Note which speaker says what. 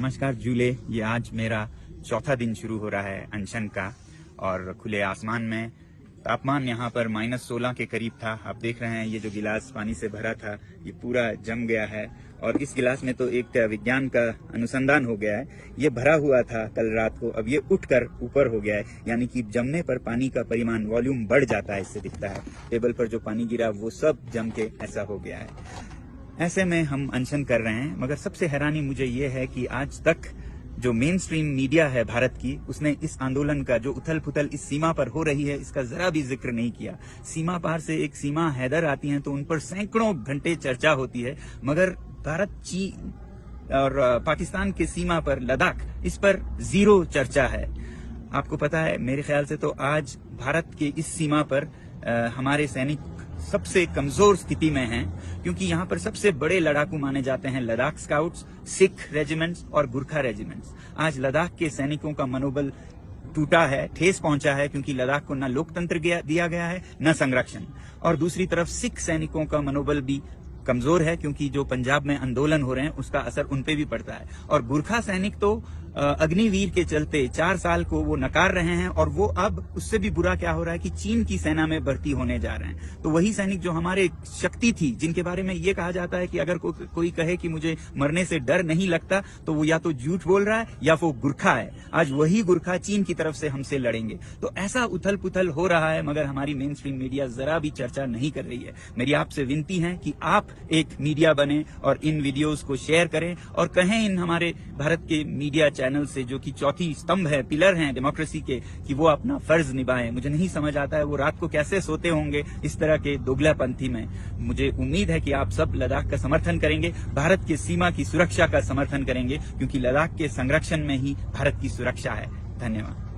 Speaker 1: नमस्कार जूले। ये आज मेरा चौथा दिन शुरू हो रहा है अनशन का और खुले आसमान में तापमान यहाँ पर -16 के करीब था। आप देख रहे हैं ये जो गिलास पानी से भरा था ये पूरा जम गया है और इस गिलास में तो एक विज्ञान का अनुसंधान हो गया है। ये भरा हुआ था कल रात को, अब ये उठकर ऊपर हो गया है, यानी कि जमने पर पानी का परिमाण वॉल्यूम बढ़ जाता है। इससे दिखता है टेबल पर जो पानी गिरा वो सब जम के ऐसा हो गया है। ऐसे में हम अनशन कर रहे हैं, मगर सबसे हैरानी मुझे ये है कि आज तक जो मेन स्ट्रीम मीडिया है भारत की, उसने इस आंदोलन का जो उथल पुथल इस सीमा पर हो रही है इसका जरा भी जिक्र नहीं किया। सीमा पार से एक सीमा हैदर आती है तो उन पर सैकड़ों घंटे चर्चा होती है, मगर भारत, चीन और पाकिस्तान के सीमा पर लद्दाख, इस पर जीरो चर्चा है। आपको पता है, मेरे ख्याल से तो आज भारत के इस सीमा पर हमारे सैनिक सबसे कमजोर स्थिति में हैं, क्योंकि यहाँ पर सबसे बड़े लड़ाकू माने जाते हैं लद्दाख स्काउट्स, सिख रेजिमेंट्स और गुरखा रेजिमेंट्स। आज लद्दाख के सैनिकों का मनोबल टूटा है, ठेस पहुंचा है, क्योंकि लद्दाख को न लोकतंत्र दिया गया है न संरक्षण। और दूसरी तरफ सिख सैनिकों का मनोबल भी कमजोर है, क्योंकि जो पंजाब में आंदोलन हो रहे हैं उसका असर उन पे भी पड़ता है। और गुरखा सैनिक तो अग्निवीर के चलते 4 साल को वो नकार रहे हैं और वो अब उससे भी बुरा क्या हो रहा है कि चीन की सेना में भर्ती होने जा रहे हैं। तो वही सैनिक जो हमारे शक्ति थी, जिनके बारे में ये कहा जाता है कि अगर कोई कहे कि मुझे मरने से डर नहीं लगता तो वो या तो झूठ बोल रहा है या वो गुरखा है। आज वही गुरखा चीन की तरफ से हमसे लड़ेंगे। तो ऐसा उथल पुथल हो रहा है, मगर हमारी मेन स्ट्रीम मीडिया जरा भी चर्चा नहीं कर रही है। मेरी आपसे विनती है कि आप एक मीडिया बने और इन वीडियोस को शेयर करें और कहें इन हमारे भारत के मीडिया चैनल से, जो कि चौथी स्तंभ है, पिलर हैं डेमोक्रेसी के, कि वो अपना फर्ज निभाएं। मुझे नहीं समझ आता है वो रात को कैसे सोते होंगे इस तरह के दोगलापंथी में। मुझे उम्मीद है कि आप सब लद्दाख का समर्थन करेंगे, भारत की सीमा की सुरक्षा का समर्थन करेंगे, क्योंकि लद्दाख के संरक्षण में ही भारत की सुरक्षा है। धन्यवाद।